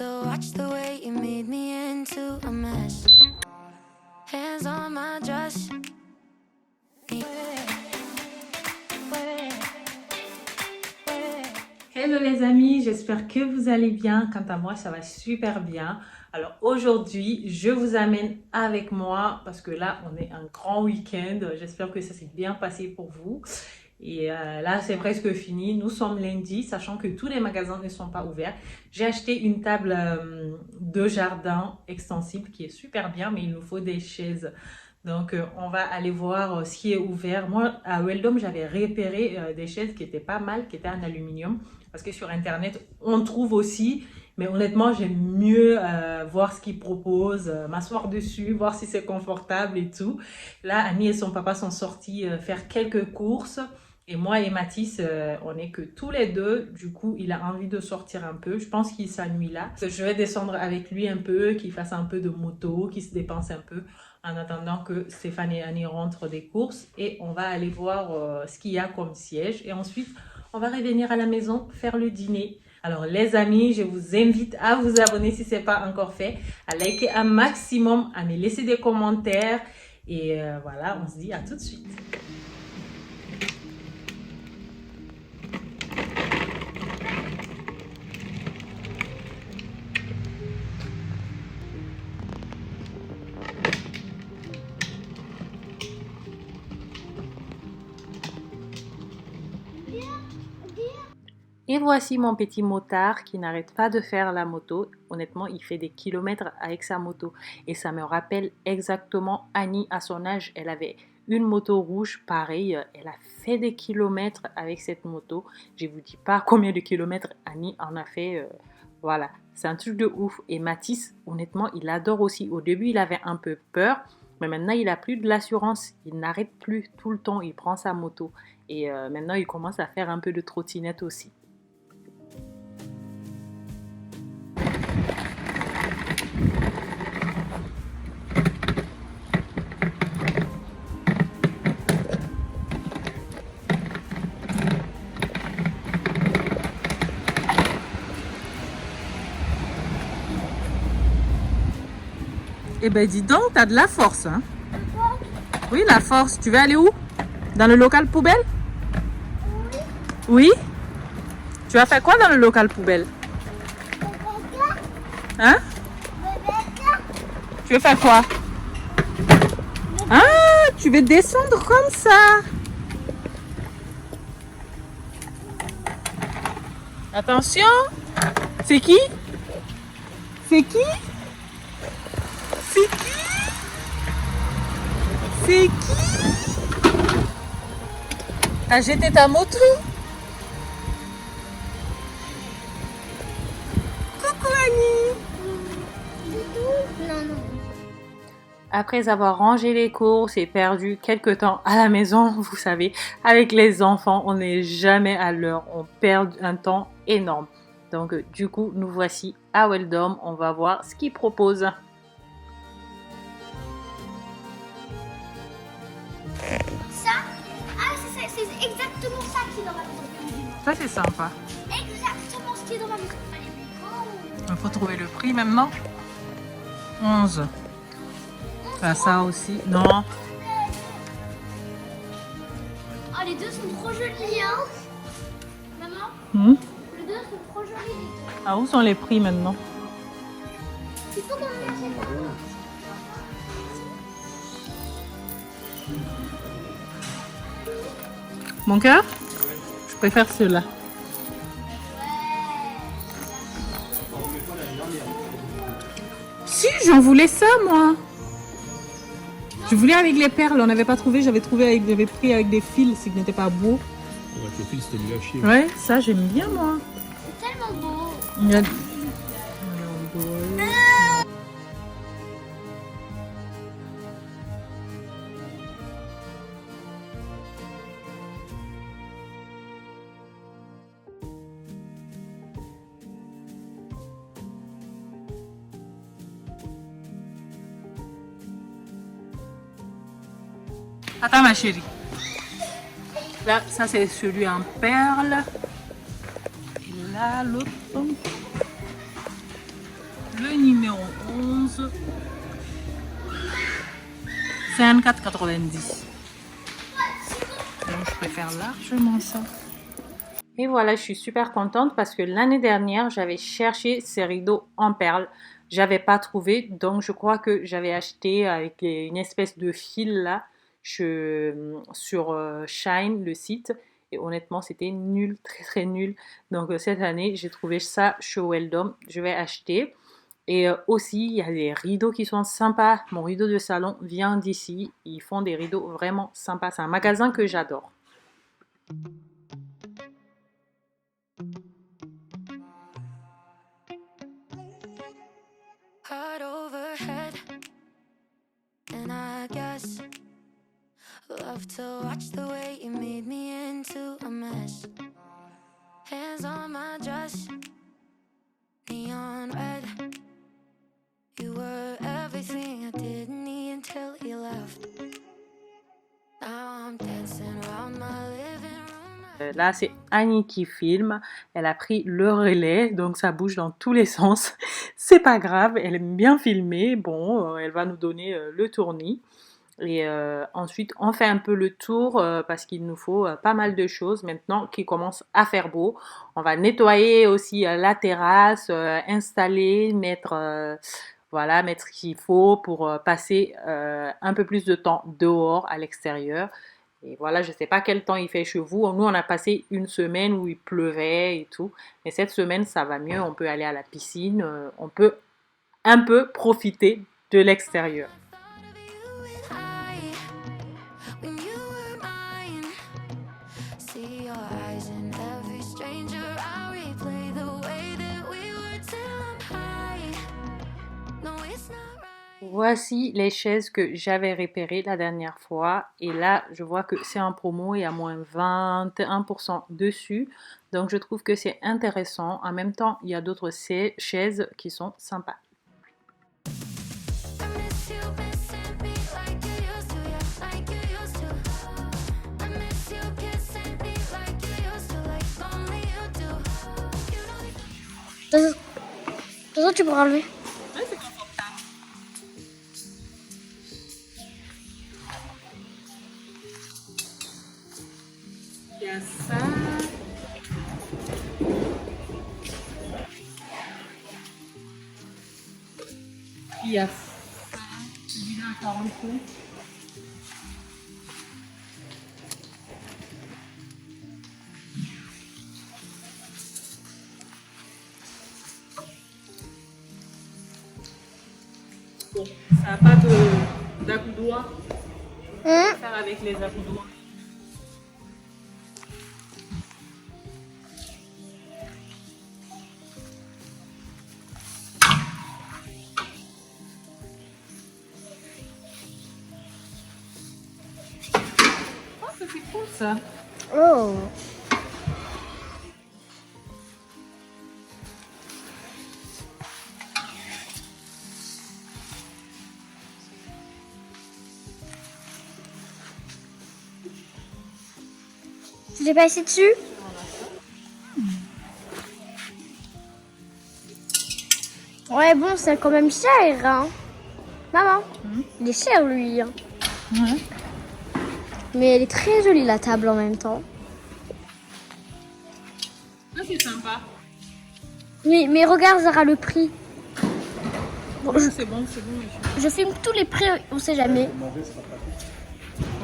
to watch the way you made me into a mess. Hands on my dress. Hello les amis, j'espère que vous allez bien. Quant à moi, ça va super bien. Alors aujourd'hui, je vous amène avec moi parce que là, on est un grand week-end. J'espère que ça s'est bien passé pour vous. Et là, c'est presque fini. Nous sommes lundi, sachant que tous les magasins ne sont pas ouverts. J'ai acheté une table de jardin extensible qui est super bien, mais il nous faut des chaises. Donc, on va aller voir ce qui est ouvert. Moi, à Weldom, j'avais repéré des chaises qui étaient pas mal, qui étaient en aluminium. Parce que sur Internet, on trouve aussi. Mais honnêtement, j'aime mieux voir ce qu'ils proposent, m'asseoir dessus, voir si c'est confortable et tout. Là, Annie et son papa sont sortis faire quelques courses. Et moi et Mathis, on n'est que tous les deux. Du coup, il a envie de sortir un peu. Je pense qu'il s'ennuie là. Je vais descendre avec lui un peu, qu'il fasse un peu de moto, qu'il se dépense un peu en attendant que Stéphane et Annie rentrent des courses. Et on va aller voir ce qu'il y a comme siège. Et ensuite, on va revenir à la maison faire le dîner. Alors les amis, je vous invite à vous abonner si ce n'est pas encore fait, à liker un maximum, à me laisser des commentaires. Et voilà, on se dit à tout de suite. Et voici mon petit motard qui n'arrête pas de faire la moto. Honnêtement, il fait des kilomètres avec sa moto. Et ça me rappelle exactement Annie à son âge. Elle avait une moto rouge, pareil. Elle a fait des kilomètres avec cette moto. Je ne vous dis pas combien de kilomètres Annie en a fait. Voilà, c'est un truc de ouf. Et Mathis, honnêtement, il adore aussi. Au début, il avait un peu peur. Mais maintenant, il n'a plus de l'assurance. Il n'arrête plus tout le temps. Il prend sa moto. Et maintenant, il commence à faire un peu de trottinette aussi. Eh ben dis donc, t'as de la force, hein? Oui, la force. Tu veux aller où? Dans le local poubelle? Oui. Tu vas faire quoi dans le local poubelle? Hein? Tu veux faire quoi? Ah, tu veux descendre comme ça? Attention. C'est qui? C'est qui? C'est qui? C'est qui? T'as jeté ta moto? Coucou Annie. Non. Après avoir rangé les courses et perdu quelques temps à la maison, vous savez, avec les enfants, on n'est jamais à l'heure. On perd un temps énorme. Donc du coup, nous voici à Weldom. On va voir ce qu'ils proposent. C'est exactement ça qui est dans ma maison. Ça, c'est sympa. Exactement ce qui est dans ma maison. Il faut trouver le prix maintenant. 11. Ça aussi. Non. Oh, les deux sont trop jolis, hein. Maman, les deux sont trop jolis, les deux. Ah, où sont les prix maintenant? Il faut qu'on en achète un. Mon cœur? Je préfère ceux-là. Si, j'en voulais ça, moi. Je voulais avec les perles, on n'avait pas trouvé. J'avais pris avec des fils, c'est que n'était pas beau. Avec le fil, c'était nul à chier. Ouais, ça, j'aime bien, moi. C'est tellement beau. Il y a... Attends ma chérie. Là, ça c'est celui en perles. Et là, l'autre. tous. 54,90. Donc je préfère largement ça. Et voilà, je suis super contente parce que l'année dernière, j'avais cherché ces rideaux en perles. J'avais pas trouvé, donc je crois que j'avais acheté avec une espèce de fil là sur Shine, le site. Et honnêtement, c'était nul, très très nul. Donc cette année, j'ai trouvé ça chez Weldom. Je vais acheter. Et aussi, il y a des rideaux qui sont sympas. Mon rideau de salon vient d'ici. Ils font des rideaux vraiment sympas. C'est un magasin que j'adore. Heart overhead, and I guess love to watch the way you made me into a mess. Hands on my dress, neon red. You were everything I didn't need until you left. Now I'm dancing around my living room. Là, c'est Annie qui filme. Elle a pris le relais, donc ça bouge dans tous les sens. C'est pas grave, elle aime bien filmer. Bon, elle va nous donner le tournis. Et ensuite, on fait un peu le tour parce qu'il nous faut pas mal de choses maintenant qu'il commence à faire beau. On va nettoyer aussi la terrasse, installer, mettre ce qu'il faut pour passer un peu plus de temps dehors, à l'extérieur. Et voilà, je ne sais pas quel temps il fait chez vous. Nous, on a passé une semaine où il pleuvait et tout. Mais cette semaine, ça va mieux. On peut aller à la piscine. On peut un peu profiter de l'extérieur. Voici les chaises que j'avais repérées la dernière fois. Et là, je vois que c'est en promo. Il y a moins 21% dessus. Donc, je trouve que c'est intéressant. En même temps, il y a d'autres chaises qui sont sympas. Ça, tu pourras enlever. Il y a ça. Il y a celui-là à 40 euros. Bon, ça n'a pas d'accoudoir. On va faire avec les accoudoirs. C'est cool ça. Oh. J'ai passé dessus. Ouais, bon, c'est quand même cher, hein. Maman, il est cher, lui. Hein. Ouais. Mais elle est très jolie, la table, en même temps. Ça, c'est sympa. Oui, mais regarde, Zara, le prix. Bon, C'est bon, c'est bon. je filme tous les prix, on sait jamais.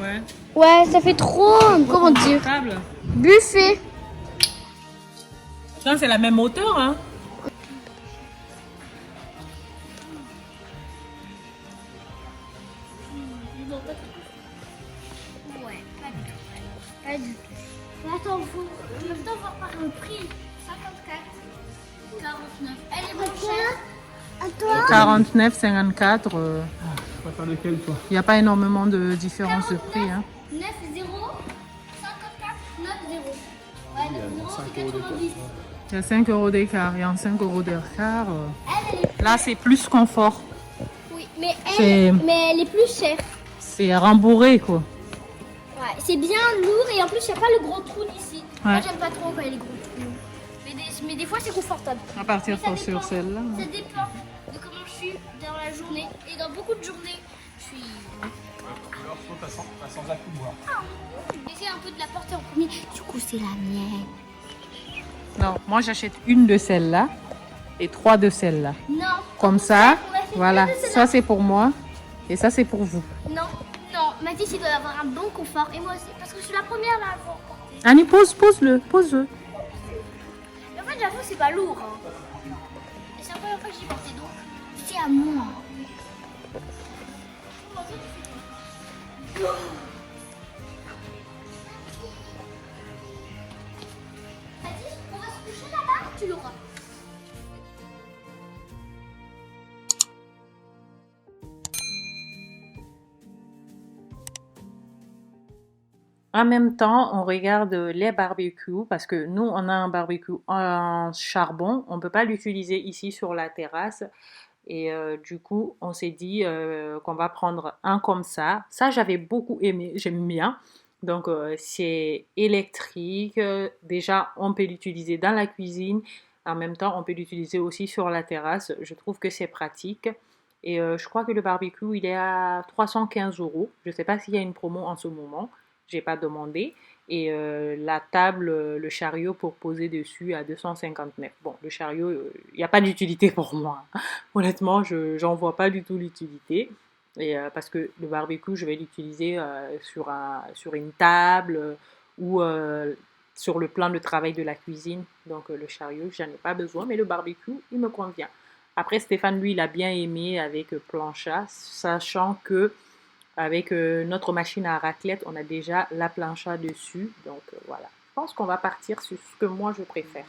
Ouais. Ouais, ça fait trop, comment dire, Table. buffet. Ça, c'est la même hauteur, hein. Ouais, pas du tout. Pas du tout. Attends, je vais voir par le prix. 54, 49. Elle est moins chère. À toi 49, 54. Tu préfères lequel, toi? Il n'y a pas énormément de différence de prix, hein. 9, 0, 54, 9, 0. Ouais, 9, 0, c'est 90. Il y a 5 euros d'écart. Il y a 5 euros d'écart. Elle est... Là, c'est plus confort. Oui, mais C'est- elle est plus chère. C'est rembourré, quoi. Ouais, c'est bien lourd et en plus, il n'y a pas le gros trou d'ici. Ouais. Moi, j'aime pas trop quand il y a les gros trous. Mais des fois, c'est confortable. À partir Mais ça sur dépend. celle-là. Ça dépend de comment je suis dans la journée et dans beaucoup de journées, je suis. Alors, t'as sans à boire. J'essaie un peu de la porter en premier. Du coup, c'est la mienne. Non, moi j'achète une de celles-là et 3 de celles-là. Non. Comme ça, on a fait voilà, deux de celles-là. ça c'est pour moi et ça c'est pour vous. Non, non. Mathis, il doit avoir un bon confort. Et moi aussi, parce que je suis la première là à avoir porté. Annie, pose-le. Mais en fait, j'avoue, c'est pas lourd. Hein. Et c'est la première fois que j'ai porté, donc c'est à moi. Mathis, on va se coucher là-bas, tu l'auras. En même temps, on regarde les barbecues parce que nous, on a un barbecue en charbon. On ne peut pas l'utiliser ici sur la terrasse. Et du coup, on s'est dit qu'on va prendre un comme ça. Ça, j'avais beaucoup aimé. J'aime bien. Donc, c'est électrique. Déjà, on peut l'utiliser dans la cuisine. En même temps, on peut l'utiliser aussi sur la terrasse. Je trouve que c'est pratique. Et je crois que le barbecue, il est à 315 €. Je ne sais pas s'il y a une promo en ce moment. J'ai pas demandé. Et la table, le chariot pour poser dessus à 259. Bon, le chariot, il n'y a pas d'utilité pour moi. Honnêtement, je n'en vois pas du tout l'utilité. Et parce que le barbecue, je vais l'utiliser sur une table ou sur le plan de travail de la cuisine. Donc le chariot, j'en ai pas besoin, mais le barbecue, il me convient. Après, Stéphane, lui, il a bien aimé avec plancha, sachant que avec notre machine à raclette, on a déjà la plancha dessus. Donc voilà, je pense qu'on va partir sur ce que moi je préfère.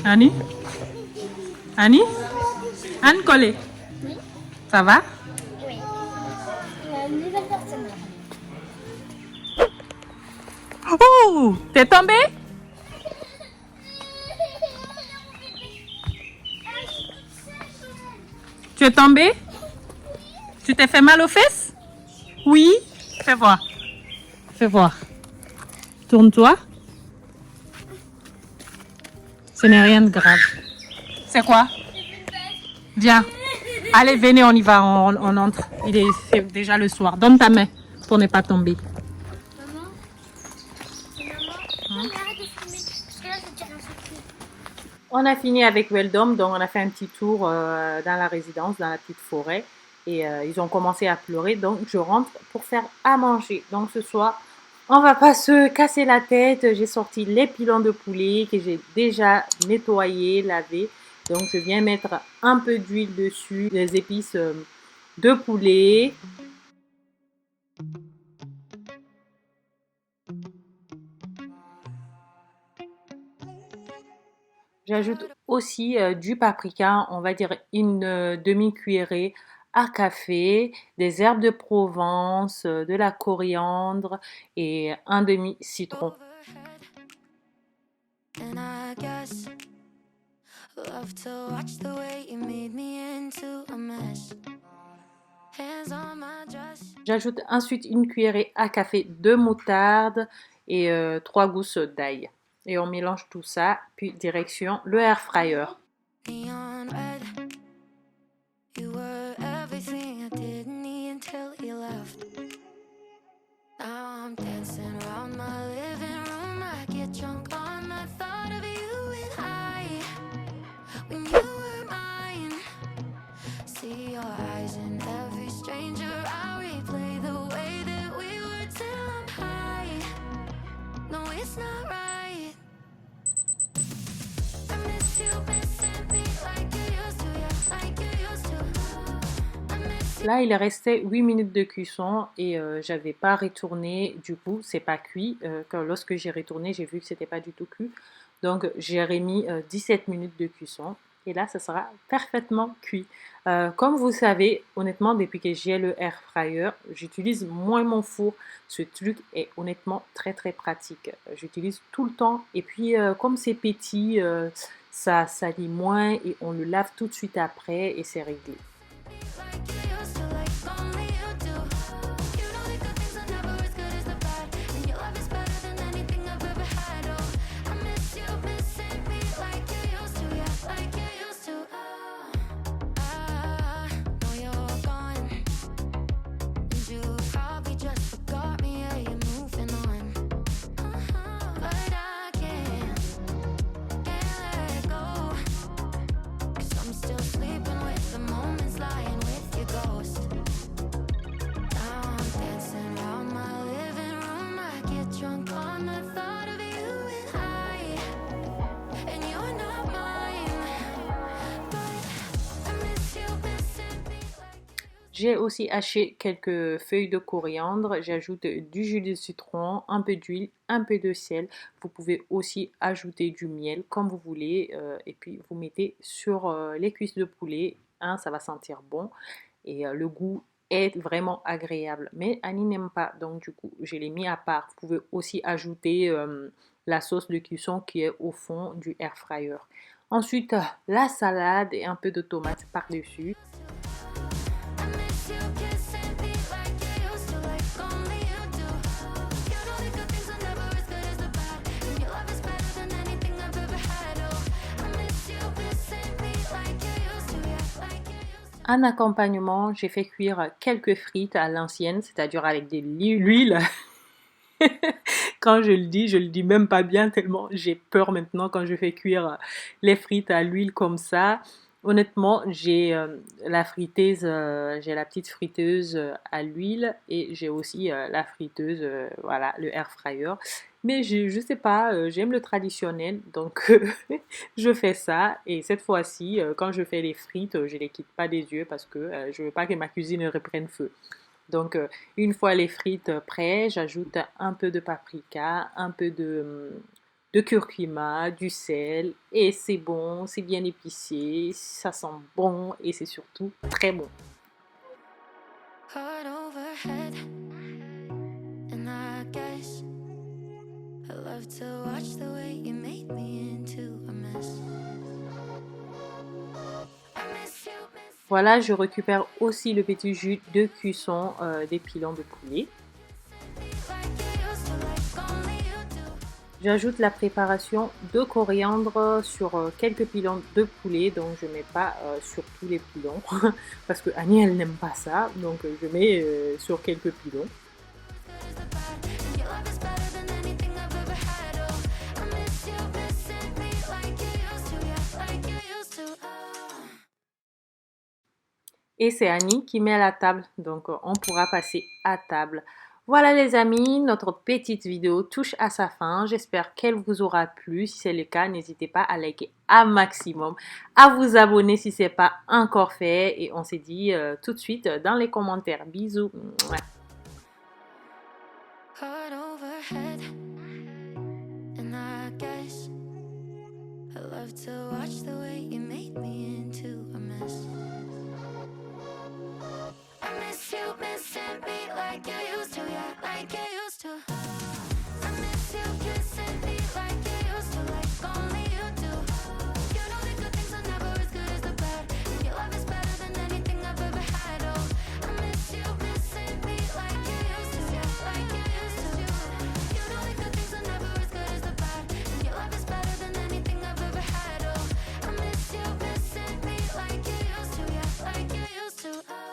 Annie? Annie? Anne Collet? Oui. Ça va? Oui. Une nouvelle personne. Oh! T'es tombée? Tu es tombée? Tu t'es fait mal aux fesses? Oui? Fais voir. Fais voir. Tourne-toi. Ce n'est rien de grave. C'est quoi? Viens. Allez, venez, on y va, on entre. C'est déjà le soir. Donne ta main pour ne pas tomber. Maman? Non, mais arrête de filmer. Parce que là, je tire un secret. On a fini avec Weldom, donc on a fait un petit tour dans la résidence, dans la petite forêt. Et ils ont commencé à pleurer, donc je rentre pour faire à manger. Donc ce soir, on va pas se casser la tête. J'ai sorti les pilons de poulet que j'ai déjà nettoyés, lavés. Donc je viens mettre un peu d'huile dessus, des épices de poulet. J'ajoute aussi du paprika, on va dire une demi-cuillerée à café, des herbes de Provence, de la coriandre et un demi-citron. And I guess love to watch the way you made me into a mess. Hands on my dress. J'ajoute ensuite une cuillerée à café de moutarde et 3 gousses d'ail. Et on mélange tout ça, puis direction le air fryer. Neon red. You were everything I didn't need until you left. Now I'm dancing around my living room. I get drunk on the thought of you and I. When you were mine. See your eyes in every stranger. I replay the way that we were till I'm high. No, it's not right. I miss you missing me like you used to, yeah, like you used to. I miss you. Là, il restait 8 minutes de cuisson et j'avais pas retourné. Du coup, c'est pas cuit. Lorsque j'ai retourné, j'ai vu que c'était pas du tout cuit. Donc, j'ai remis 17 minutes de cuisson. et là, ça sera parfaitement cuit. Comme vous savez, honnêtement, depuis que j'ai le air fryer, j'utilise moins mon four. Ce truc est honnêtement très très pratique. J'utilise tout le temps et puis comme c'est petit, ça salit moins et on le lave tout de suite après et c'est réglé. J'ai aussi haché quelques feuilles de coriandre, j'ajoute du jus de citron, un peu d'huile, un peu de sel. Vous pouvez aussi ajouter du miel comme vous voulez et puis vous mettez sur les cuisses de poulet, hein, ça va sentir bon et le goût est vraiment agréable. Mais Annie n'aime pas, donc du coup je l'ai mis à part. Vous pouvez aussi ajouter la sauce de cuisson qui est au fond du air fryer. Ensuite, la salade et un peu de tomates par-dessus. En accompagnement, j'ai fait cuire quelques frites à l'ancienne, c'est-à-dire avec de l'huile. Quand je le dis même pas bien tellement j'ai peur maintenant quand je fais cuire les frites à l'huile comme ça. Honnêtement, j'ai la friteuse, j'ai la petite friteuse à l'huile et j'ai aussi la friteuse, voilà, le air fryer. Mais je sais pas, j'aime le traditionnel, donc je fais ça. Et cette fois-ci, quand je fais les frites, je les quitte pas des yeux parce que je veux pas que ma cuisine reprenne feu. Donc, une fois les frites prêtes, j'ajoute un peu de paprika, un peu de curcuma, du sel et c'est bon, c'est bien épicé, ça sent bon et c'est surtout très bon. Heart overhead, and I guess I love to watch the way you made me into a mess. Voilà, je récupère aussi le petit jus de cuisson des pilons de poulet. J'ajoute la préparation de coriandre sur quelques pilons de poulet, donc je ne mets pas sur tous les pilons parce que Annie elle n'aime pas ça, donc je mets sur quelques pilons. Et c'est Annie qui met à la table, donc on pourra passer à table. Voilà les amis, notre petite vidéo touche à sa fin. J'espère qu'elle vous aura plu. Si c'est le cas, n'hésitez pas à liker un maximum, à vous abonner si ce n'est pas encore fait. Et on se dit tout de suite dans les commentaires. Bisous. You missing me like you used to, yeah, like you used to.